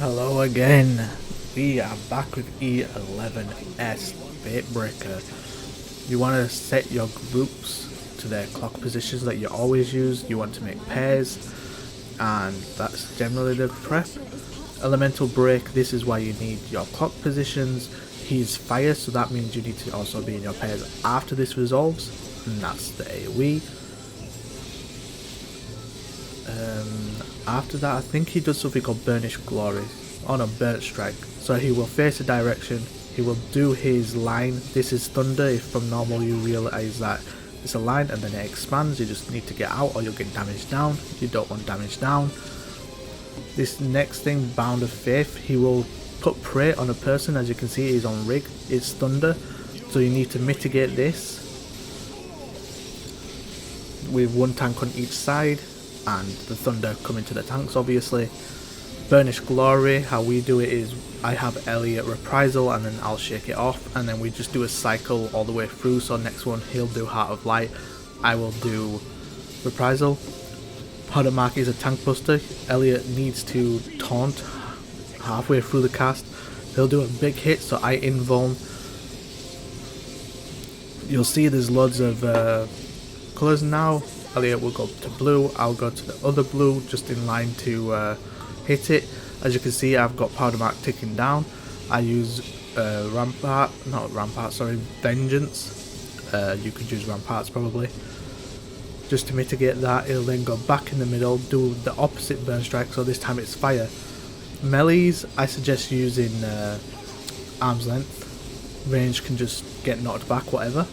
Hello again. We are back with E11S Fatebreaker. You want to set your groups to their clock positions that you always use. You want to make pairs, and that's generally the prep. Elemental break, this is why you need your clock positions. He's fire, so that means you need to also be in your pairs after this resolves, and that's the AoE. After that, I think he does something called Burnish Glory. Oh no, Burnt Strike. So he will face a direction, he will do his line. This is thunder. If from normal you realise that it's a line and then it expands, you just need to get out or you'll get damage down. You don't want damage down. This next thing, Bound of Faith, he will put prey on a person. As you can see, he's on rig. It's thunder, so you need to mitigate this with one tank on each side and the thunder coming to the tanks obviously. Burnish Glory, how we do it is I have Elliot reprisal and then I'll shake it off, and then we just do a cycle all the way through. So next one he'll do Heart of Light, I will do reprisal. Powder Mark is a tank buster. Elliot needs to taunt halfway through the cast. He'll do a big hit, so I invuln. You'll see there's loads of colours now. Elliot will go to blue, I'll go to the other blue just in line to hit it. As you can see, I've got Powder Mark ticking down. I use Vengeance. You could use Ramparts probably, just to mitigate that. It'll then go back in the middle, do the opposite Burn Strike, so this time it's fire. Melees, I suggest using Arm's Length. Range can just get knocked back, whatever.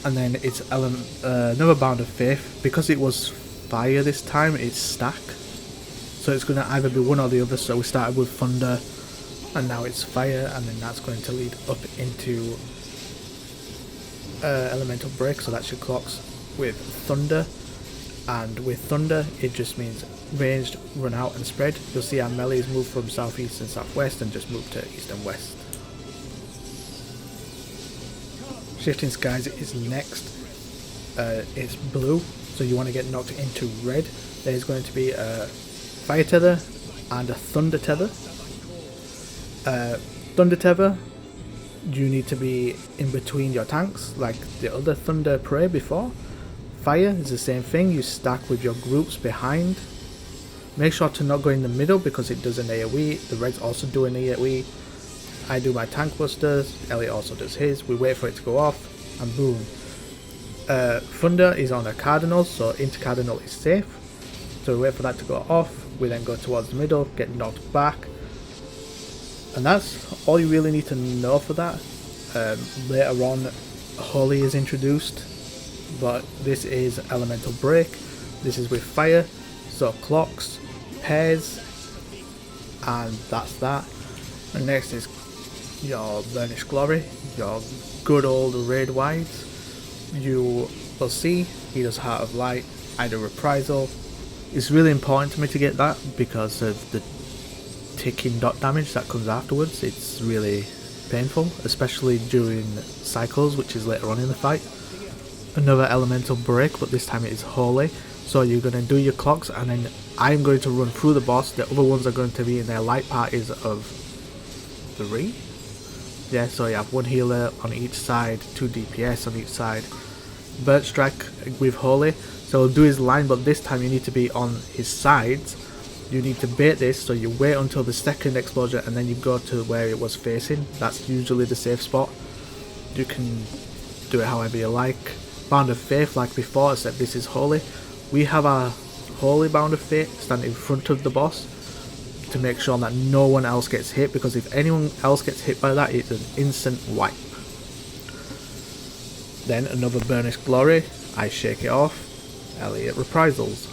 And then it's another Bound of Faith. Because it was fire this time, it's stack, so it's going to either be one or the other. So we started with thunder and now it's fire, and then that's going to lead up into elemental break. So that's your clocks with thunder, and with thunder it just means ranged, run out and spread. You'll see our melees move from southeast and southwest and just move to east and west. Shifting Skies is next. It's blue, so you want to get knocked into red. There's going to be a fire tether and a thunder tether. Thunder tether, you need to be in between your tanks like the other thunder prey before. Fire is the same thing, you stack with your groups behind. Make sure to not go in the middle because it does an AoE. The reds also do an AoE. I do my tank busters, Elliot also does his. We wait for it to go off and boom. Thunder is on a cardinal, so into cardinal is safe. So we wait for that to go off. We then go towards the middle, get knocked back. And that's all you really need to know for that. Later on, Holy is introduced, but this is elemental break. This is with fire, so clocks, pairs, and that's that. And next is your Burnish Glory, your good old raid wides. You will see he does Heart of Light, I do reprisal. It's really important to mitigate that because of the ticking dot damage that comes afterwards. It's really painful, especially during cycles, which is later on in the fight. Another elemental break, but this time it is holy. So you're going to do your clocks, and then I'm going to run through the boss. The other ones are going to be in their light parties of 3. Yeah, so you have one healer on each side, 2 DPS on each side. Burnt Strike with holy, so he'll do his line, but this time you need to be on his sides. You need to bait this, so you wait until the second explosion and then you go to where it was facing. That's usually the safe spot. You can do it however you like. Bound of Faith like before, except this is holy. We have our holy Bound of Faith stand in front of the boss to make sure that no one else gets hit, because if anyone else gets hit by that, it's an instant wipe. Then another Burnish Glory, I shake it off. Elliot reprisals.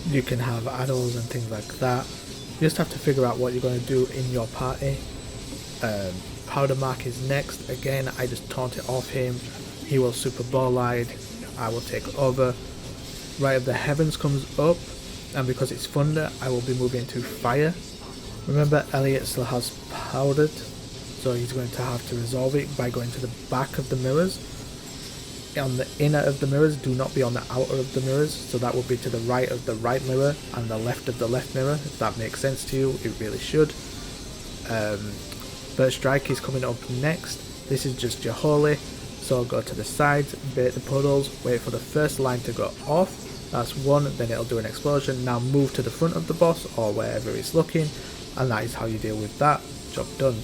You can have addles and things like that. You just have to figure out what you're going to do in your party. Powder Mark is next. Again, I just taunt it off him. He will super bolide. I will take over. Right of the Heavens comes up, and because it's thunder, I will be moving to fire. Remember, Elliot still has powdered, so he's going to have to resolve it by going to the back of the mirrors. on the inner of the mirrors, do not be on the outer of the mirrors. So that would be to the right of the right mirror and the left of the left mirror, if that makes sense to you. It really should. Burst Strike is coming up next. This is just your holy, so go to the sides, bait the puddles, wait for the first line to go off. That's one, then it'll do an explosion. Now move to the front of the boss or wherever it's looking, and that is how you deal with that. Job done.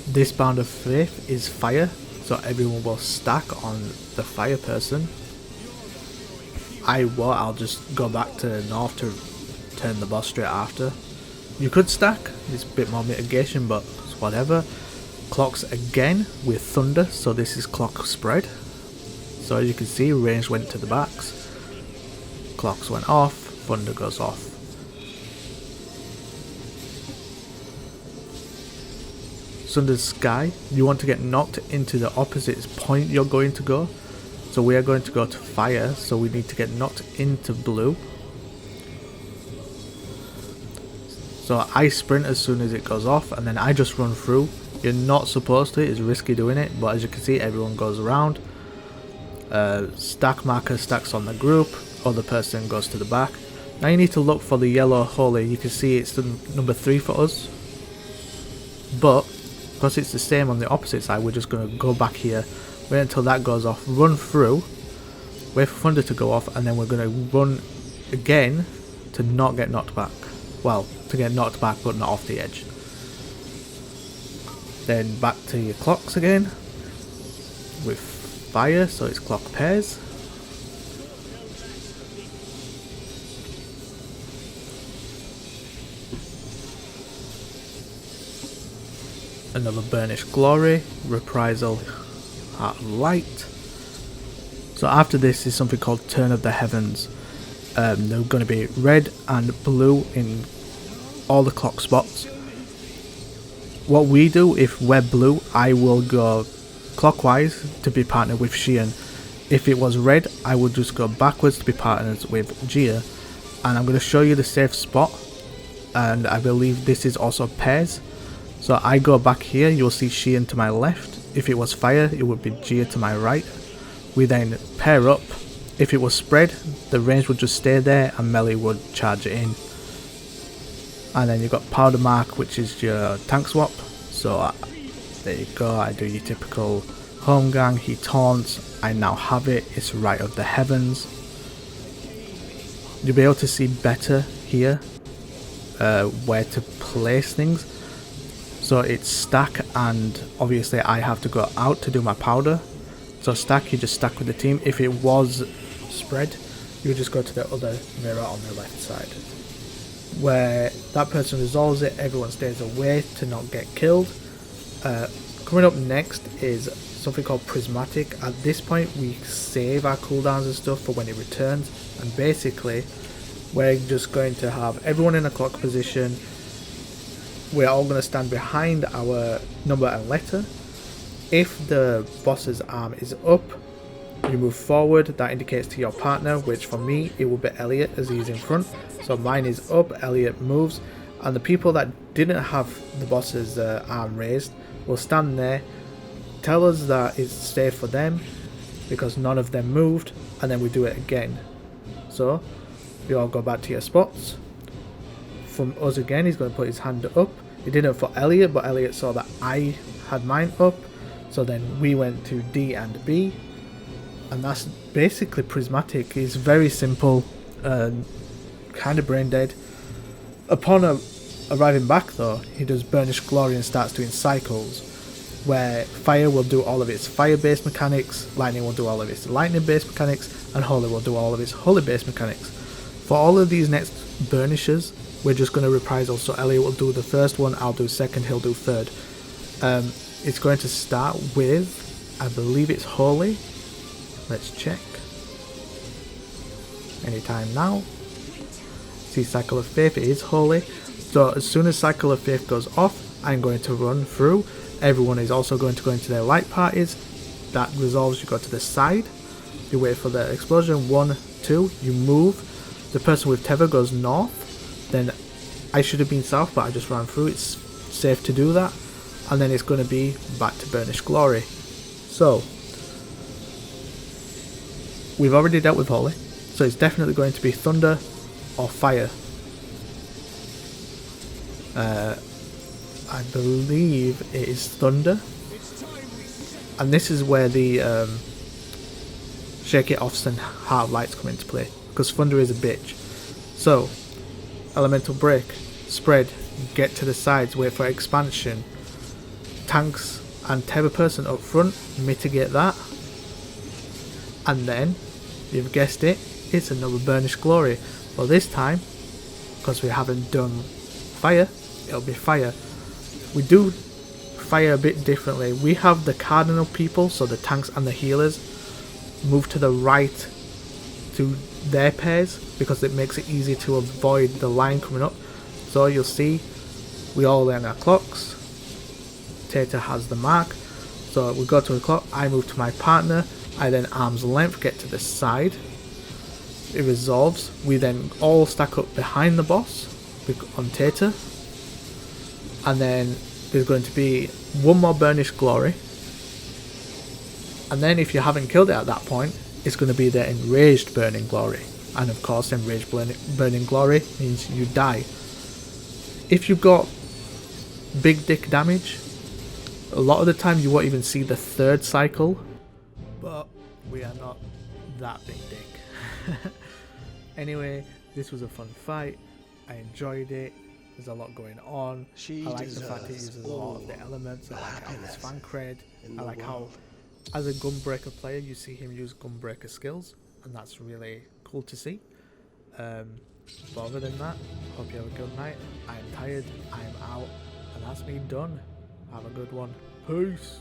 This Bound of Faith is fire, so everyone will stack on the fire person. I'll just go back to north to turn the boss straight after. You could stack, it's a bit more mitigation, but it's whatever. Clocks again with thunder, so this is clock spread. So as you can see, range went to the backs. Clocks went off, thunder goes off. Sunder's Sky, you want to get knocked into the opposite point you're going to go. So we are going to go to fire, so we need to get knocked into blue. So I sprint as soon as it goes off, and then I just run through. You're not supposed to, it's risky doing it, but as you can see, everyone goes around. Stack marker stacks on the group, other person goes to the back. Now you need to look for the yellow holy. You can see it's the number 3 for us, but because it's the same on the opposite side, we're just going to go back here, wait until that goes off, run through, wait for thunder to go off, and then we're going to run again to not get knocked back. Well, to get knocked back but not off the edge. Then back to your clocks again with fire, so it's clock pairs. Another Burnish Glory, Reprisal, Heart of Light. So after this is something called Turn of the Heavens. They're going to be red and blue in all the clock spots. What we do, if we're blue, I will go clockwise to be partnered with Sheehan. If it was red, I would just go backwards to be partnered with Gia. And I'm going to show you the safe spot, and I believe this is also pairs. So I go back here, you'll see Sheehan to my left. If it was fire, it would be Gia to my right. We then pair up. If it was spread, the range would just stay there and melee would charge it in. And then you've got Powder Mark, which is your tank swap. So there you go, I do your typical home gang, he taunts, I now have it, it's Right of the Heavens. You'll be able to see better here where to place things. So it's stack, and obviously I have to go out to do my powder. So stack, you just stack with the team. If it was spread, you just go to the other mirror on the left side. Where that person resolves it, everyone stays away to not get killed. Coming up next is something called Prismatic. At this point we save our cooldowns and stuff for when it returns, and basically we're just going to have everyone in a clock position. We're all going to stand behind our number and letter. If the boss's arm is up, you move forward. That indicates to your partner, which for me it will be Elliot as he's in front. So mine is up, Elliot moves, and the people that didn't have the boss's arm raised will stand there, tell us that it's safe for them because none of them moved, and then we do it again. So you all go back to your spots. From us again, he's going to put his hand up. He didn't for Elliot, but Elliot saw that I had mine up, so then we went to D and B, and that's basically Prismatic. It's very simple, kind of brain dead. Upon arriving back though, he does Burnish Glory and starts doing cycles, where fire will do all of its fire based mechanics, lightning will do all of its lightning based mechanics, and holy will do all of its holy based mechanics. For all of these next burnishes, we're just going to reprisal. So Elliot will do the first one, I'll do second, he'll do third. It's going to start with, I believe it's holy. Let's check. Anytime now. See Cycle of Faith, it is holy. So as soon as Cycle of Faith goes off, I'm going to run through. Everyone is also going to go into their light parties. That resolves, you go to the side. You wait for the explosion, 1, 2, you move. The person with Tether goes north. Then I should have been south, but I just ran through. It's safe to do that. And then it's going to be back to Burnish Glory. So we've already dealt with Holy, so it's definitely going to be Thunder or Fire. I believe it is Thunder, and this is where the Shake It Offs and Heart of Lights come into play, because Thunder is a bitch. So Elemental Break, spread, get to the sides, wait for expansion, tanks and Terror Person up front, mitigate that, and then, you've guessed it, it's another Burnish Glory. Well, this time, because we haven't done Fire, it'll be Fire. We do Fire a bit differently. We have the cardinal people, so the tanks and the healers, move to the right to their pairs, because it makes it easier to avoid the line coming up. So you'll see we all learn our clocks. Tater has the mark, so we go to a clock, I move to my partner, I then arm's length get to the side, it resolves, we then all stack up behind the boss on Tater, and then there's going to be one more Burnish Glory, and then if you haven't killed it at that point, it's going to be the Enraged Burning Glory, and of course Enraged Burning Glory means you die. If you've got big dick damage, a lot of the time you won't even see the third cycle, but we are not that big dick. Anyway, this was a fun fight, I enjoyed it, there's a lot going on, I like the fact it uses a lot of the elements, I like how it's fan cred, I like how as a Gunbreaker player you see him use Gunbreaker skills, and that's really cool to see. But other than that, hope you have a good night. I am tired, I am out, and that's me done. Have a good one. Peace.